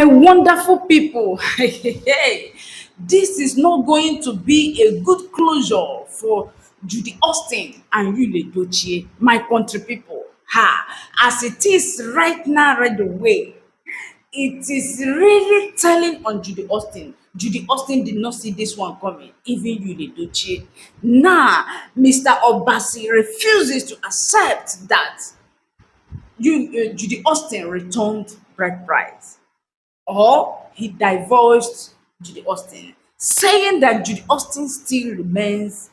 wonderful people. Hey, this is not going to be a good closure for Judy Austin and you, Edochie, my country people. Ha! As it is right now, right away, it is really telling on Judy Austin. Judy Austin did not see this one coming, even you, Edochie. Now, Mr. Obasi refuses to accept that Judy Austin returned bride price, or he divorced Judy Austin, saying that Judy Austin still remains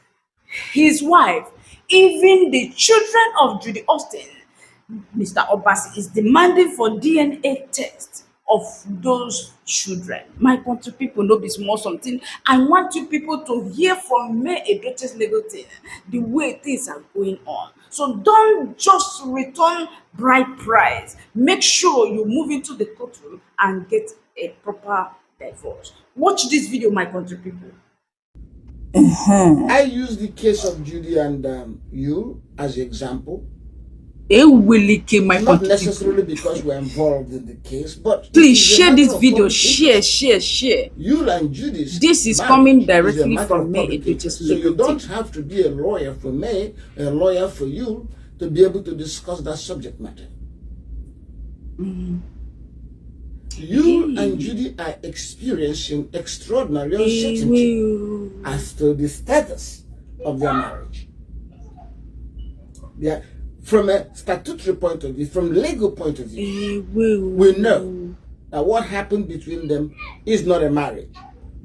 his wife. Even the children of Judy Austin, Mr. Obasi is demanding for DNA test of those children. My country people know this more something. I want you people to hear from me Edochie's legal team the way things are going on. So don't just return bride price. Make sure you move into the courtroom and get a proper divorce. Watch this video, my country people. I use the case of Judy and you as an example. It will kill my Not country necessarily people. because we're involved in the case, but Please share this video. Share. You and Judy's This is marriage coming is a directly matter from of me, public Edochie's interest. So you legal don't team. have to be a lawyer for me, a lawyer for you, to be able to discuss that subject matter. You and Judy are experiencing extraordinary uncertainty as to the status of their marriage. They are, from a statutory point of view, from legal point of view, we know that what happened between them is not a marriage,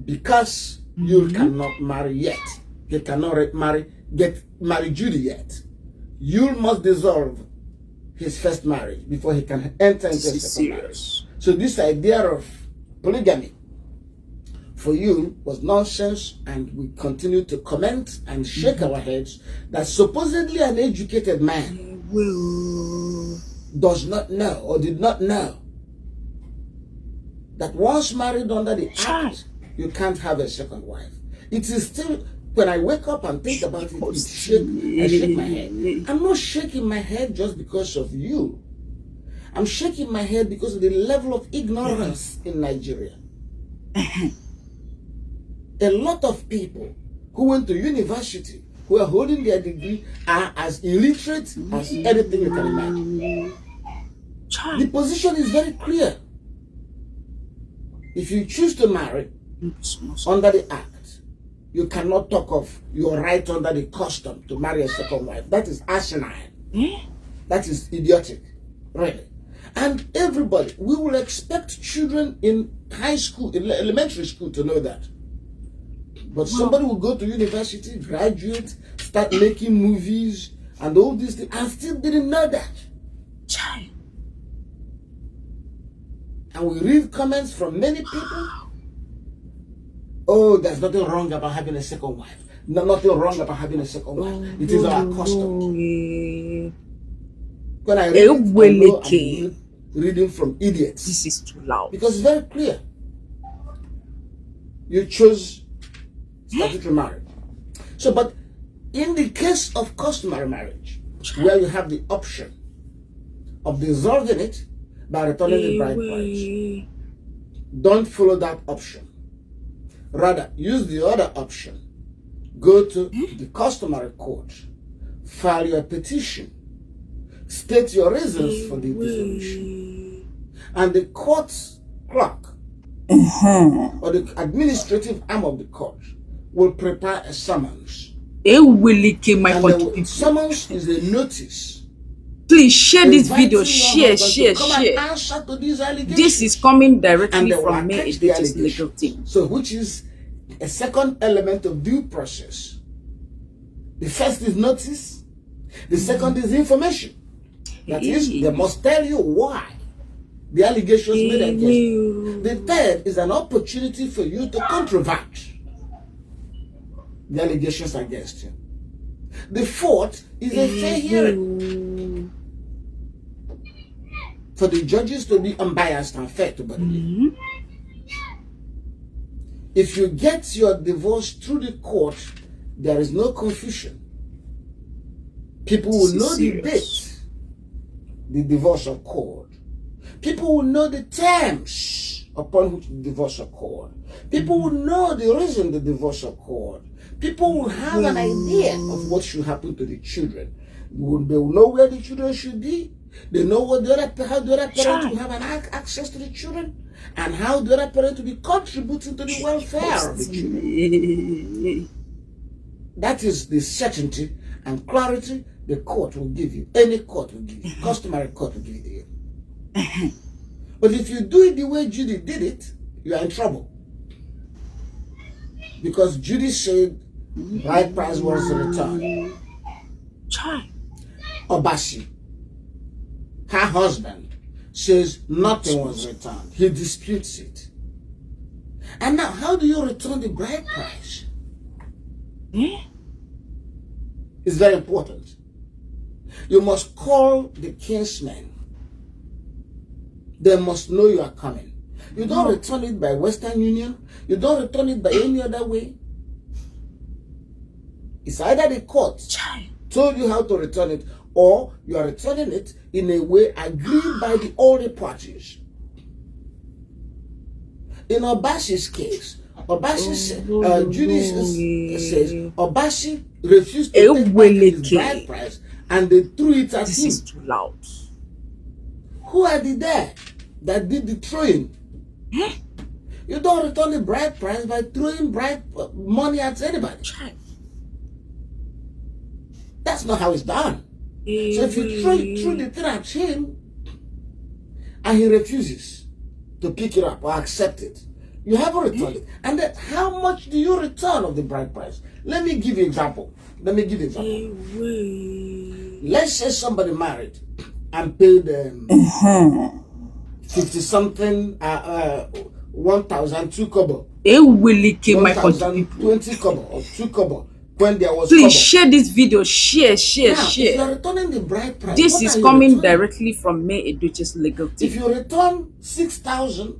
because you cannot marry yet. You cannot get marry Judy yet. You must dissolve his first marriage before he can enter into a second marriage. So this idea of polygamy for you was nonsense, and we continue to comment and shake our heads that supposedly an educated man does not know or did not know that once married under the act, you can't have a second wife. It is still, when I wake up and think about it, I shake my head. I'm not shaking my head just because of you. I'm shaking my head because of the level of ignorance in Nigeria. A lot of people who went to university, who are holding their degree, are as illiterate as anything you can imagine. The position is very clear. If you choose to marry under the act, you cannot talk of your right under the custom to marry a second wife. That is asinine. That is idiotic, really. And everybody, we will expect children in high school, in elementary school, to know that. But somebody will go to university, graduate, start making movies and all these things, and still didn't know that. And we read comments from many people. Oh, there's nothing wrong about having a second wife. No, nothing wrong about having a second wife. It is our custom. When I read it, I know I'm reading from idiots. This is too loud. Because it's very clear. You chose statutory marriage. So, but in the case of customary marriage, where you have the option of dissolving it by returning the bride price, don't follow that option. Rather, use the other option. Go to the customary court, file your petition, state your reasons for the dissolution, and the court's clerk or the administrative arm of the court will prepare a summons. My summons is a notice. Please share this video. Share. This is coming directly from me, Edochie's legal team. So, which is a second element of due process. The first is notice. The second is information. That is, they must tell you why the allegations made against you. The third is an opportunity for you to controvert the allegations against you. The fourth is a fair hearing for the judges to be unbiased and fair to both. If you get your divorce through the court, there is no confusion. People will know the date the divorce occurred. People will know the terms upon which the divorce occurred. People will know the reason the divorce occurred. People will have an idea of what should happen to the children. They will know where the children should be. They know what how the other parent will have access to the children, and how the other parent will be contributing to the welfare of the children. That is the certainty and clarity the court will give you. Any court will give you. Customary court will give it to you. But if you do it the way Judy did it, you are in trouble. Because Judy said bride price was returned. Obasi, her husband, says nothing was returned. He disputes it. And now, how do you return the bride price? It's very important. You must call the kinsmen. They must know you are coming. You don't return it by Western Union. You don't return it by any other way. It's either the court told you how to return it, or you are returning it in a way agreed by the older parties. In Obasi's case, Judy says Obasi refused to take back his bride price, and they threw it at him. This is too loud. Who are the there that did the throwing? You don't return the bride price by throwing bride money at anybody. That's not how it's done. So if you throw the thing at him and he refuses to pick it up or accept it, you haven't returned it. And then how much do you return of the bride price? Let me give you an example. Let's say somebody married and paid 50 something 1,000 2 kobo. 1,020 kobo or 2 kobo. When there was Please share this video. Share. If you are returning the bride price, this is coming directly from May Edochie's legal team. If you return 6,000,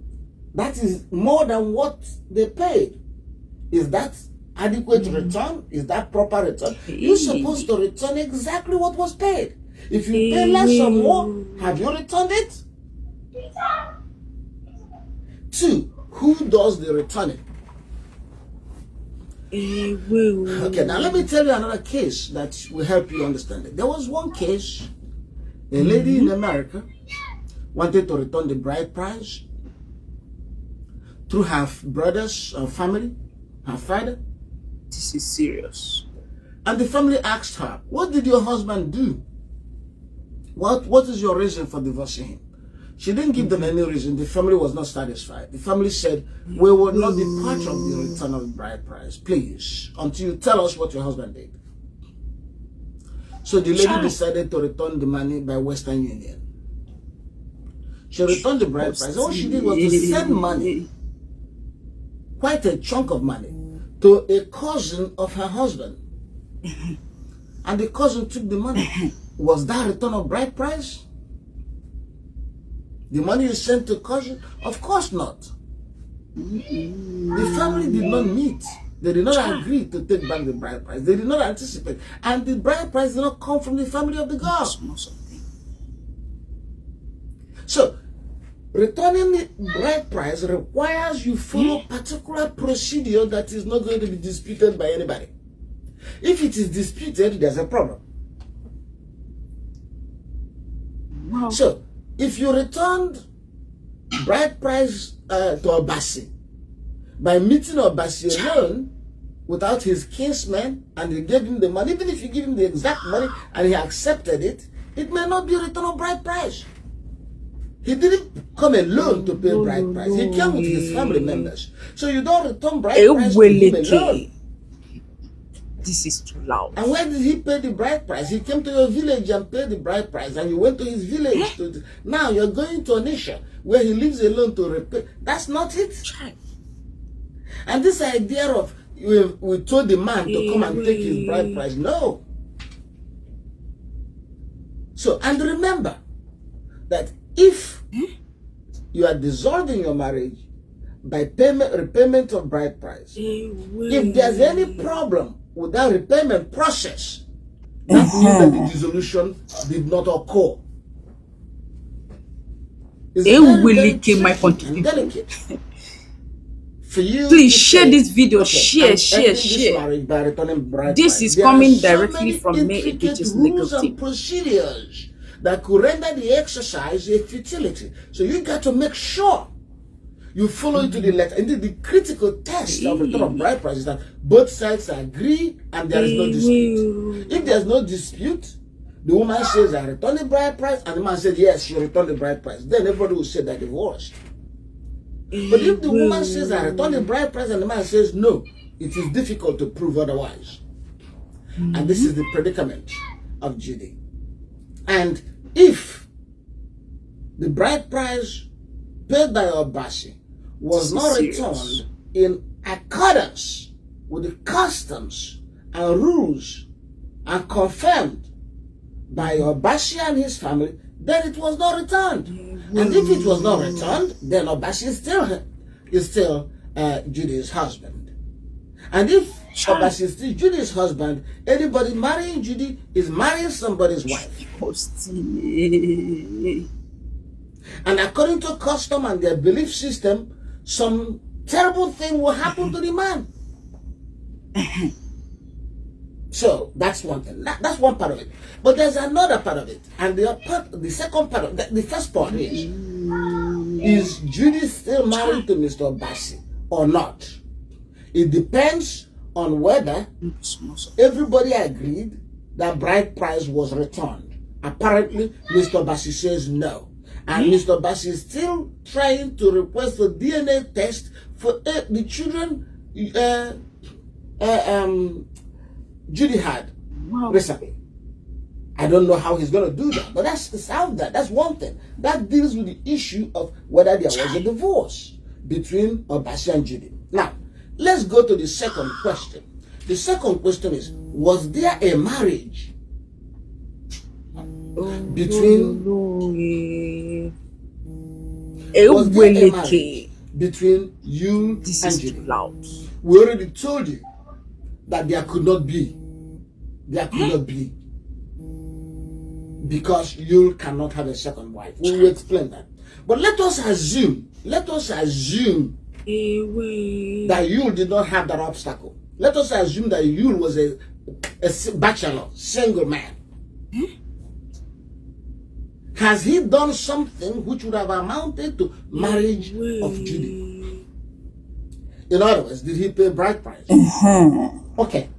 that is more than what they paid. Is that adequate return? Is that proper return? You're supposed to return exactly what was paid. If you pay less or more, have you returned it? 2, who does the returning? Okay, now let me tell you another case that will help you understand it. There was one case, a lady in America wanted to return the bride price through her brother's family, her father. This is serious. And the family asked her, what did your husband do? What is your reason for divorcing him? She didn't give them any reason. The family was not satisfied. The family said, we will not be part of the return of the bride price, please, until you tell us what your husband did. So the lady decided to return the money by Western Union. She returned the bride price. All she did was to send money, quite a chunk of money, to a cousin of her husband. And the cousin took the money. Was that return of bride price? The money you sent to cousin? Of course not. The family did not meet. They did not agree to take back the bride price. They did not anticipate. And the bride price did not come from the family of the girl. So, returning the bride price requires you follow particular procedure that is not going to be disputed by anybody. If it is disputed, there's a problem. Wow. So, if you returned bride price to Obasi by meeting Obasi alone without his kinsman, and you gave him the money, even if you give him the exact money and he accepted it, it may not be a return of bride price. He didn't come alone to pay bride price. He came with his family members. So you don't return bride price to him alone. This is too loud. And where did he pay the bride price? He came to your village and paid the bride price, and you went to his village. Now you're going to a nation where he lives alone to repay. That's not it. And this idea of we told the man to come and take his bride price, no. So, and remember that if you are dissolving your marriage by repayment of bride price, if there's any problem with that repayment process, that means that the dissolution did not occur. It's It very, will very lick my tricky country and people. delicate. For you Please to share say, this video. okay, Share, I'm share, ending this share. marriage by returning bride This price. is There are coming so directly many from me, intricate Edochie's legal rules and team. procedures that could render the exercise a futility. So you got to make sure you follow it to the letter. Indeed, the critical test of return of bride price is that both sides agree and there is no dispute. If there's no dispute, the woman says, I return the bride price, and the man says, yes, you return the bride price. Then everybody will say they're divorced. But if the woman says, I return the bride price, and the man says, no, it is difficult to prove otherwise. And this is the predicament of Judy. And if the bride price paid by obasi was not returned in accordance with the customs and rules and confirmed by obasi and his family, then it was not returned. And if it was not returned, then obasi is still Judy's husband. And if obasi is still Judy's husband, anybody marrying Judy is marrying somebody's wife. And according to custom and their belief system, some terrible thing will happen to the man. So that's one thing. That's one part of it. But there's another part of it. And the second part of the first part is Judy still married to Mr. Obasi or not? It depends on whether everybody agreed that bride price was returned. Apparently, Mr. Obasi says no. And Mr. Obasi is still trying to request a DNA test for the children Judy had recently. I don't know how he's going to do that, but it's out there. That's one thing. That deals with the issue of whether there was a divorce between Obasi and Judy. Now, let's go to the second question. The second question is, was there a marriage between you and Judy? We already told you that there could not be. There could not be. Because you cannot have a second wife. We will explain that. But let us assume that you did not have that obstacle. Let us assume that you was a bachelor, single man. Has he done something which would have amounted to marriage of Judy? In other words, did he pay bride price? Okay.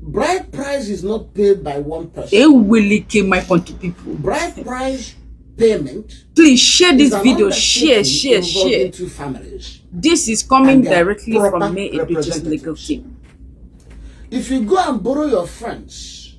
Bride price is not paid by one person. It will kill my country people. Bride price payment. Please share this video. Share. Two families. This is coming directly from me, Edochie's legal team. If you go and borrow your friends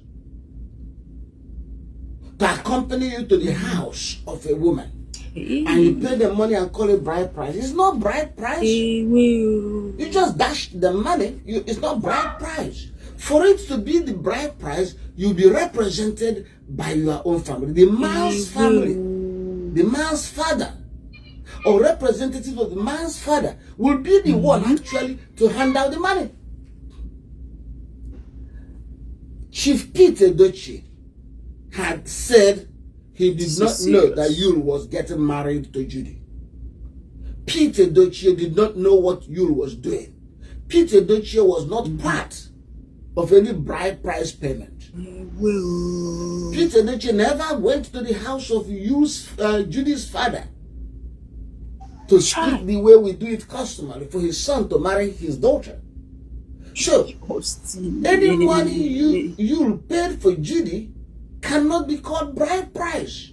to accompany you to the house of a woman, and you pay the money and call it bride price, it's not bride price. You just dash the money. It's not bride price. For it to be the bride price, you'll be represented by your own family, the man's family, the man's father, or representative of the man's father will be the one actually to hand out the money. Chief Edochie had said he did not know that Yul was getting married to Judy. Edochie did not know what Yul was doing. Edochie was not part of any bride price payment. Edochie never went to the house of Judy's father to speak the way we do it customary for his son to marry his daughter. So, any money you paid for Judy cannot be called bride price.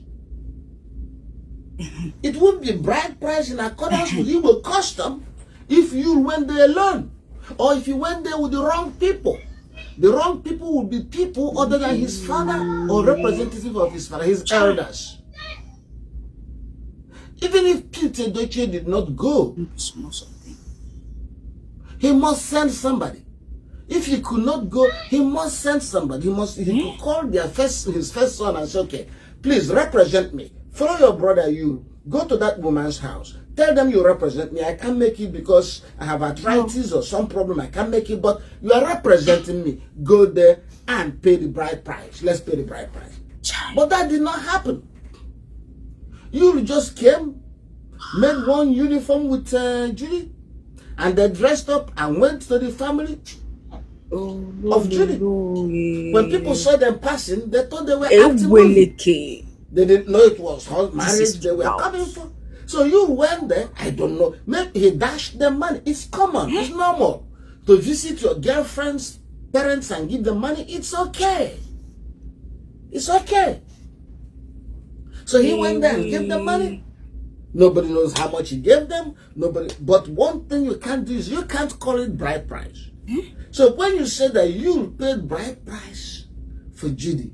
It would be bride price in accordance with Igbo custom if you went there alone, or if you went there with the wrong people. The wrong people would be people other than his father or representative of his father, his elders. Even if Edochie did not go, he must send somebody. If he could not go, he must send somebody. He could call his first son and say, okay, please represent me. Follow your brother, you go to that woman's house. Tell them you represent me. I can't make it because I have arthritis or some problem. I can't make it, but you are representing me. Go there and pay the bride price. Let's pay the bride price. But that did not happen. You just came, made one uniform with Judy, and they dressed up and went to the family of Judy. When people saw them passing, they thought they were acting movie. They didn't know it was marriage they were coming for. So you went there, I don't know, maybe he dashed them money. It's common, it's normal. To visit your girlfriend's parents and give them money, it's okay. It's okay. So he went there and gave them money. Nobody knows how much he gave them. Nobody. But one thing you can't do is you can't call it bride price. So when you say that you paid bride price for Judy,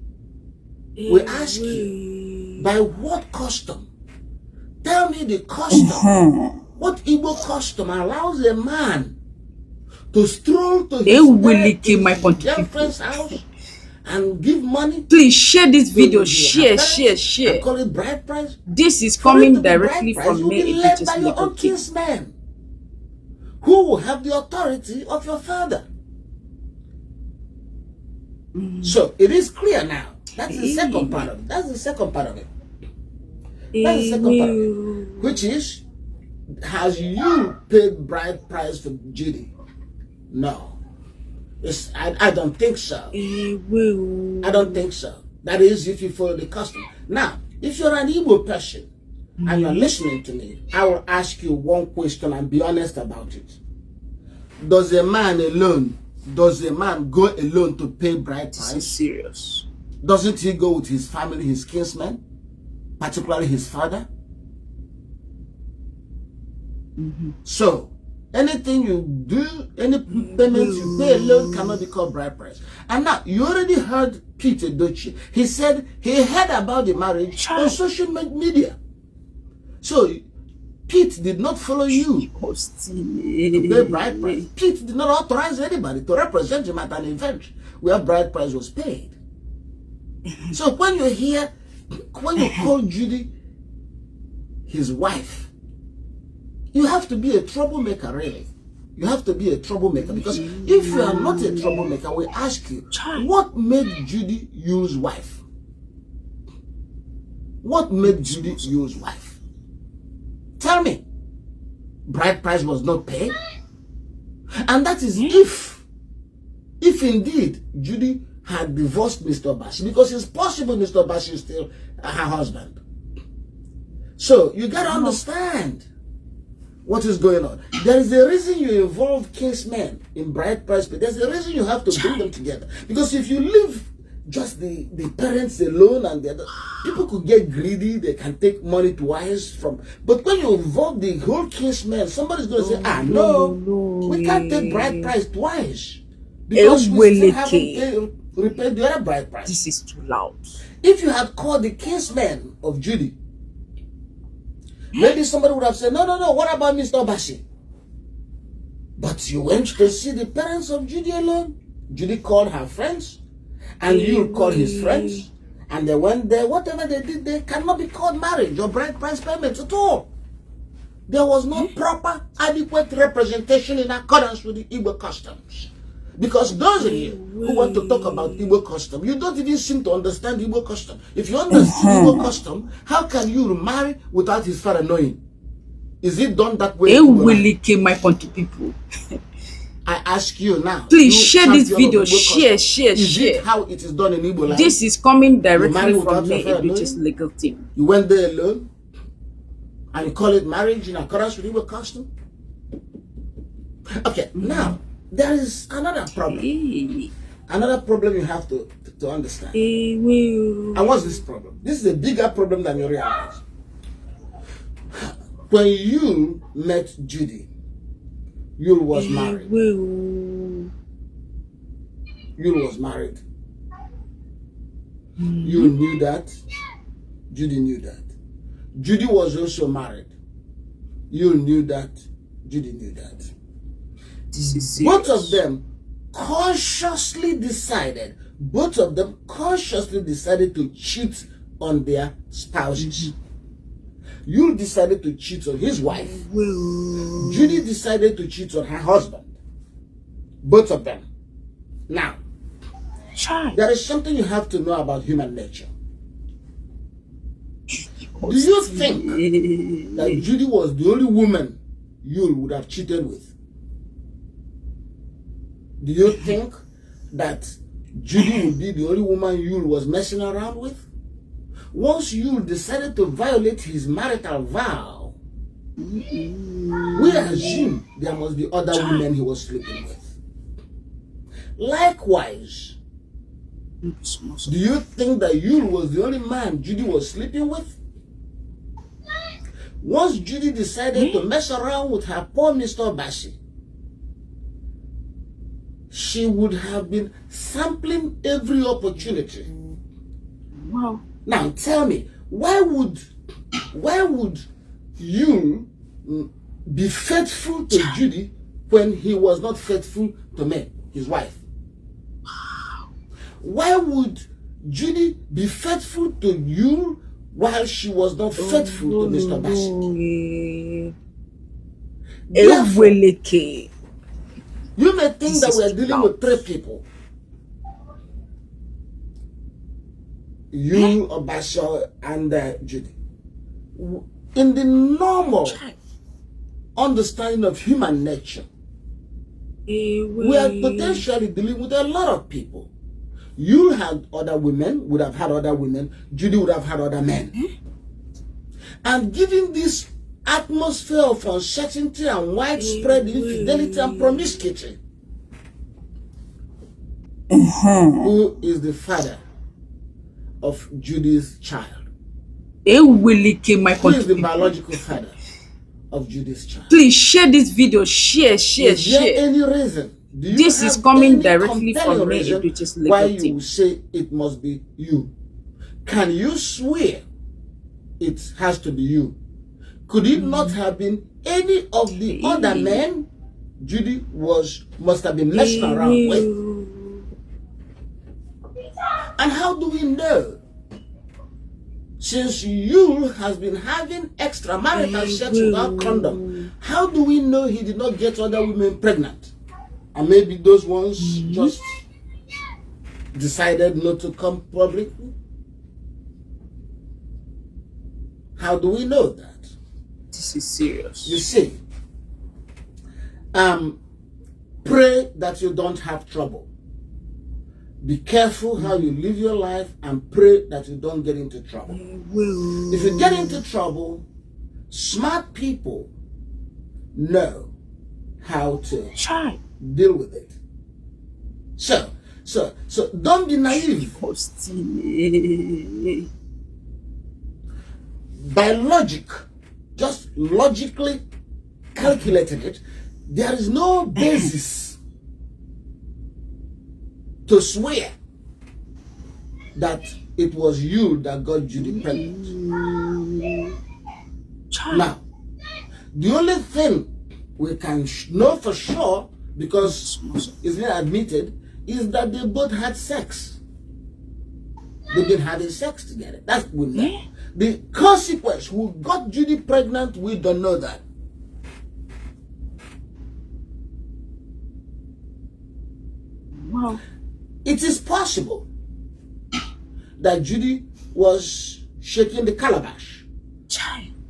we ask you, by what custom? Tell me the custom. What Igbo custom allows a man to stroll to his girlfriend's house and give money? Please share this video. Share. And call it bride price. This is coming directly from me. You'll be led by your own kinsman, who will have the authority of your father. So it is clear now. That's the second part of it. That's the second part of it. That's the second part of it. Which is, has you paid bride price for Judy? No. I don't think so. I don't think so. That is if you follow the custom. Now, if you're an Igbo person and you're listening to me, I will ask you one question and be honest about it. Does a man go alone to pay bride price? This is serious. Doesn't he go with his family, his kinsmen, particularly his father? So, anything you do, any payments you pay alone cannot be called bride price. And now, you already heard Pete Edochie. He said he heard about the marriage on social media. So, Pete did not follow you to pay bride price. Pete did not authorize anybody to represent him at an event where bride price was paid. So when you call Judy his wife, you have to be a troublemaker, really. You have to be a troublemaker, because if you are not a troublemaker, we ask you, what made Judy use wife? What made Judy use wife? Tell me. Bride price was not paid? And that is if indeed Judy had divorced Mr. Obasi, because it's possible Mr. Obasi is still her husband. So you got to understand what is going on. There is a reason you involve kinsmen in bride price, but there's a reason you have to bring them together. Because if you leave just the parents alone, and the other, people could get greedy, they can take money twice from. But when you involve the whole kinsmen, somebody's going to say, no, we can't take bride price twice, because we still haven't repaid the other bride price. This is too loud. If you had called the kinsmen of Judy, maybe somebody would have said, no, what about Mr. Obasi? But you went to see the parents of Judy alone. Judy called her friends, and you called his friends, and they went there. Whatever they did, they cannot be called marriage or bride price payments at all. There was no proper, adequate representation in accordance with the Igbo customs. Because those of you who want to talk about Igbo custom, you don't even seem to understand Igbo custom. If you understand Igbo custom, how can you marry without his father knowing? Is it done that way? My country people. I ask you now. Please share this video. Share. Is it how it is done in Igbo land? This is coming directly from me, Edochie's legal team. You went there alone and you call it marriage in accordance with Igbo custom? Okay, now there is another problem. Another problem you have to understand. And what's this problem? This is a bigger problem than you realize. When you met Judy, Yul was married. Yul was married. You knew that. Judy knew that. Judy was also married. Yul knew that. Judy knew that. Both of them consciously decided to cheat on their spouses. Yul decided to cheat on his wife. Judy decided to cheat on her husband. Both of them. Now, there is something you have to know about human nature. Do you think that Judy was the only woman Yul would have cheated with? Do you think that Judy would be the only woman Yul was messing around with? Once Yul decided to violate his marital vow, we assume there must be other women he was sleeping with. Likewise, do you think that Yul was the only man Judy was sleeping with? Once Judy decided to mess around with her poor Mr. Obasi, she would have been sampling every opportunity. Wow. Now tell me, why would you be faithful to Judy when he was not faithful to me, his wife? Why would Judy be faithful to you while she was not faithful to Mr. Bassett? Therefore, you may think that we are dealing with three people. You, Obasi, and Judy. In the normal understanding of human nature, we are potentially dealing with a lot of people. You had other women, would have had other women, Judy would have had other men. And given this atmosphere of uncertainty and widespread infidelity and promiscuity, who is the father of Judy's child? Who is the biological father of Judy's child? Please share this video. Share. Is there any reason? This is coming directly from me, Edochie's legal why team. you say it must be you? Can you swear it has to be you? Could it not have been any of the other men Judy must have been messing around with? And how do we know? Since you has been having extramarital sex without condom, how do we know he did not get other women pregnant? And maybe those ones just decided not to come publicly? How do we know that? This is serious. You see, pray that you don't have trouble. Be careful how you live your life and pray that you don't get into trouble. If you get into trouble, smart people know how to deal with it. So don't be naive. By logic, just logically calculating it, there is no basis to swear that it was you that got Judy pregnant. Now, the only thing we can know for sure, because it's been admitted, is that they both had sex. They've been having sex together. That's what we know. The consequence, who got Judy pregnant, we don't know that. Wow. It is possible that Judy was shaking the calabash,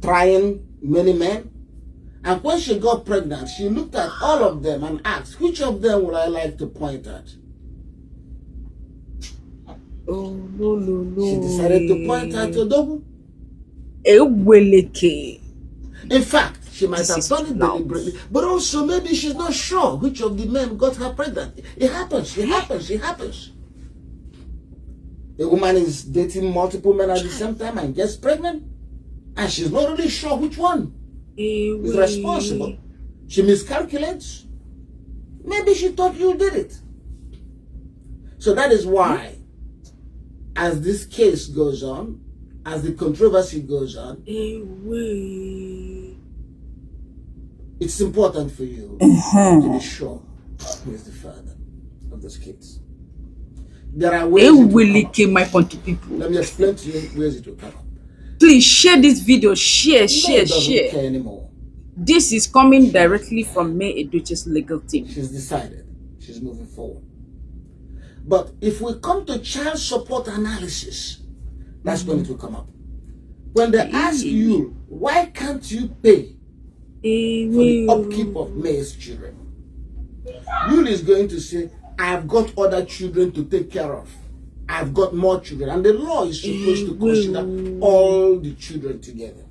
trying many men, and when she got pregnant, she looked at all of them and asked, which of them would I like to point at? She decided to point at Odogu. In fact, she might have done it deliberately, but also maybe she's not sure which of the men got her pregnant. It happens. A woman is dating multiple men at the same time and gets pregnant, and she's not really sure which one is responsible. She miscalculates. Maybe she thought you did it. So that is why, as this case goes on, as the controversy goes on, it's important for you to be sure who is the father of those kids. There are ways it will kill my country people. Let me explain to you ways it will come up. Please share this video. Share. Care anymore. This is coming directly from me, Edochie's legal team. She's decided. She's moving forward. But if we come to child support analysis, that's when it will come up. When they ask you, why can't you pay for the upkeep of May's children? Yul is going to say, I've got other children to take care of. I've got more children. And the law is supposed to consider all the children together.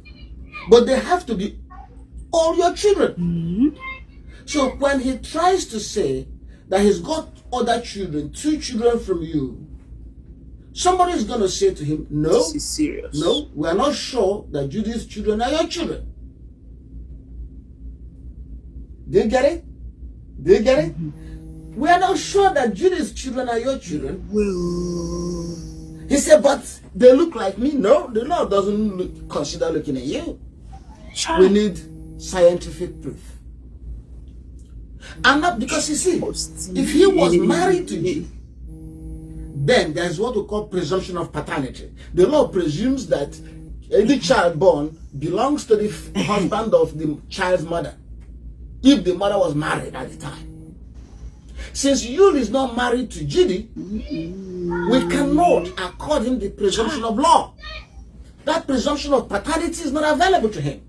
But they have to be all your children. So when he tries to say that he's got other children, 2 children from you, somebody is going to say to him, no, This is serious. no, we are not sure that Judy's children are your children. Do you get it? Do you get it? We are not sure that Judy's children are your children. He said, but they look like me. No, the law doesn't consider looking at you. We need scientific proof. And not because, you see, if he was married to Judy, then there's what we call presumption of paternity. The law presumes that any child born belongs to the husband of the child's mother, if the mother was married at the time. Since Yul is not married to Judy, we cannot accord him the presumption of law. That presumption of paternity is not available to him.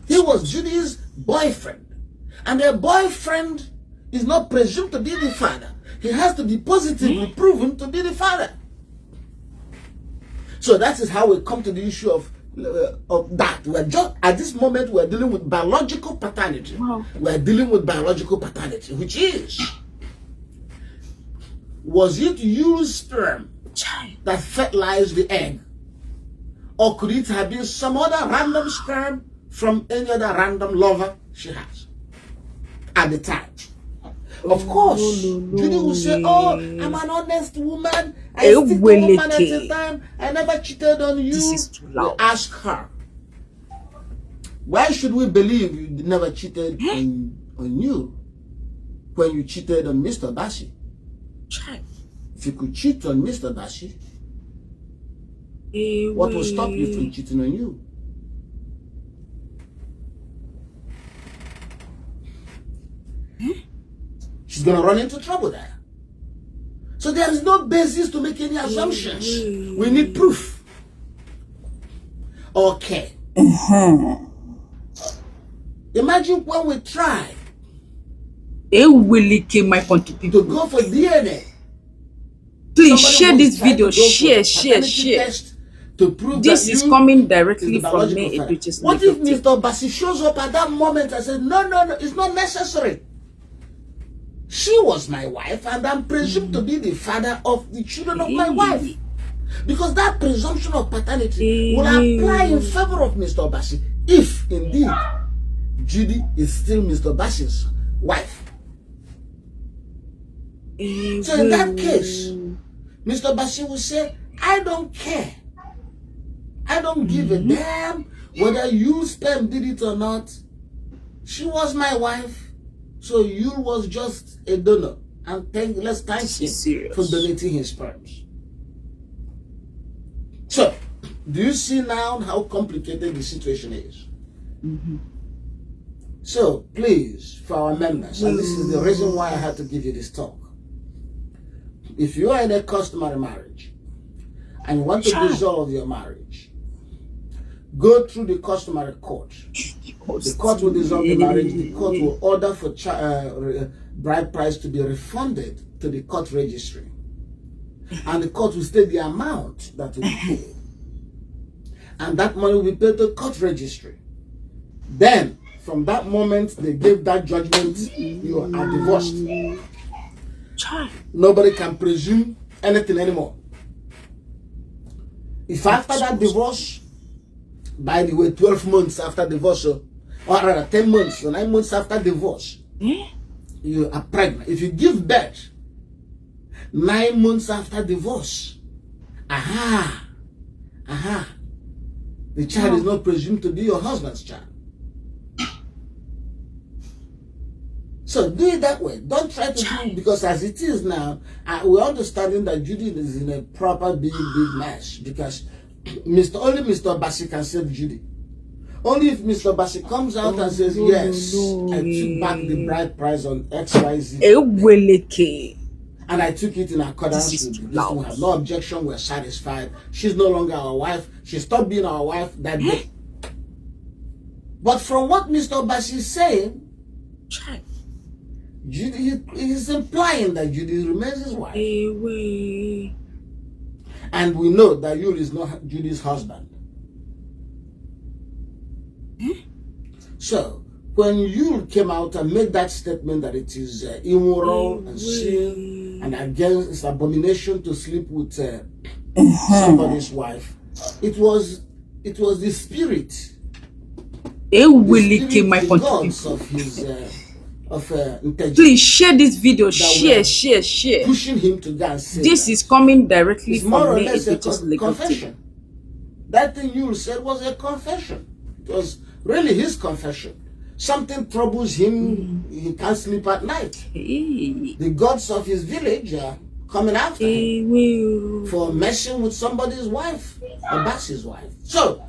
He was Judy's boyfriend, and their boyfriend is not presumed to be the father. He has to be positively proven to be the father. So that is how we come to the issue of that. We're just, at this moment, we're dealing with biological paternity. We're dealing with biological paternity, which is, was it Yul's sperm that fertilized the egg? Or could it have been some other random sperm from any other random lover she has at the time? Of course, Judy will say, oh, I'm an honest woman. I stick to woman at the time. I never cheated on you. This is too loud. We ask her, why should we believe you never cheated on you when you cheated on Mr. Bashi? If you could cheat on Mr. Bashi, what will stop you from cheating on you? She's going to run into trouble there. So there is no basis to make any assumptions. We need proof. Okay. Imagine when we try my country to people. go for DNA. Please Somebody share who this is trying video. to go for Share. paternity test to prove This that is you coming directly is the from biological me, father. Edochie's What if negative. Mr. Obasi shows up at that moment and says, no, it's not necessary. She was my wife, and I'm presumed to be the father of the children of my wife. Because that presumption of paternity will apply in favor of Mr. Obasi, if indeed Judy is still Mr. Obasi's wife. So in that case, Mr. Obasi will say, I don't care. I don't give a damn whether you sperm did it or not. She was my wife. So you was just a donor, and let's thank him for donating his sperms. So, do you see now how complicated the situation is? So, please, for our members, and this is the reason why I had to give you this talk. If you are in a customary marriage and you want to dissolve your marriage, go through the customary court. The court will dissolve the marriage. The court will order for bride price to be refunded to the court registry. And the court will state the amount that will be paid. And that money will be paid to the court registry. Then, from that moment they gave that judgment, you are divorced. Nobody can presume anything anymore. If after that divorce, by the way, 12 months after divorce, or rather 10 months or 9 months after divorce, you are pregnant. If you give birth 9 months after divorce, the child is not presumed to be your husband's child. So do it that way. Don't try to do, because as it is now, we're understanding that Judy is in a proper big mess, because only Mr. Obasi can save Judy. Only if Mr. Obasi comes out and says, yes, I took back the bride price on XYZ. And I took it in accordance This is with too this. loud. We have no objection. We're satisfied. She's no longer our wife. She stopped being our wife that day. But from what Mr. Obasi is saying, Child. Judy is implying that Judy remains his wife. And we know that Yul is not Judy's husband. So, when Yul came out and made that statement that it is immoral and sin and against it's abomination to sleep with somebody's wife, it was the spirit. The gods of his intelligence. Please share this video. Share. Pushing him to go and say this is coming directly it's more from or me. less a Edochie's confession. That thing you said was a confession. It was really his confession. Something troubles him. He can't sleep at night. The gods of his village are coming after him for messing with somebody's wife, Obasi's wife. So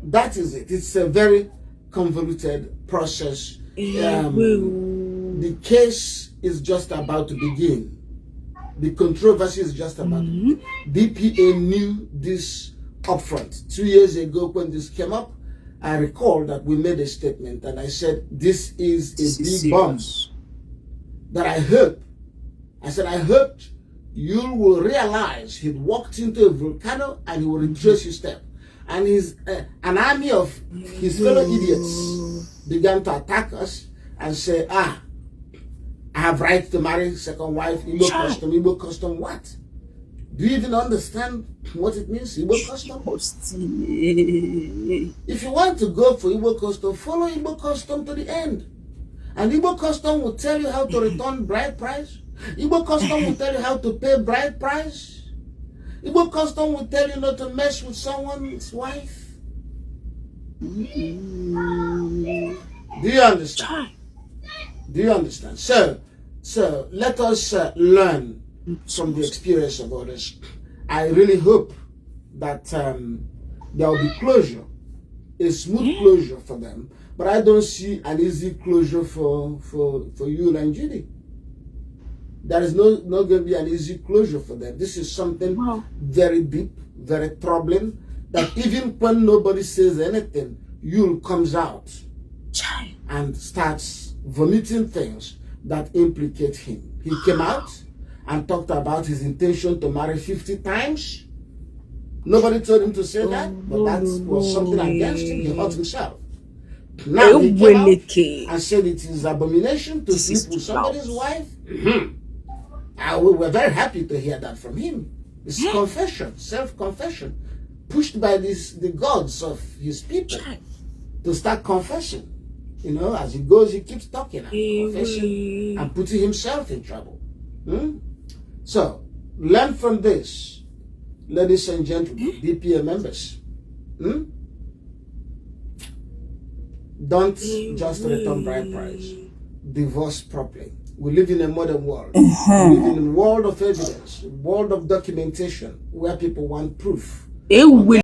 that is it. It's a very convoluted process. The case is just about to begin. The controversy is just about to begin. DPA knew this upfront. 2 years ago when this came up, I recall that we made a statement and I said, this is a big bomb that I hope you will realize he walked into a volcano and he will retrace his step. And an army of his fellow idiots began to attack us and say, I have right to marry second wife, Igbo custom what? Do you even understand what it means, Igbo custom? If you want to go for Igbo custom, follow Igbo custom to the end. And Igbo custom will tell you how to return bride price. Igbo custom will tell you how to pay bride price. Igbo custom will tell you not to mess with someone's wife. Do you understand? Do you understand? So let us learn from the experience of others. I really hope that there will be closure, a smooth closure for them. But I don't see an easy closure for you and Judy. There is not going to be an easy closure for them. This is something very deep, very troubling, that even when nobody says anything, Yul comes out and starts vomiting things that implicate him. He came out and talked about his intention to marry 50 times. Nobody told him to say that, but that was something against him. He hurt himself. Now he came out and said it is abomination to sleep with somebody's wife. We were very happy to hear that from him. It's confession, self-confession, pushed by the gods of his people to start confessing. You know, as he goes, he keeps talking and confessing and putting himself in trouble. So, learn from this, ladies and gentlemen, DPA members. Don't just return bride price. Divorce properly. We live in a modern world. We live in a world of evidence, a world of documentation, where people want proof.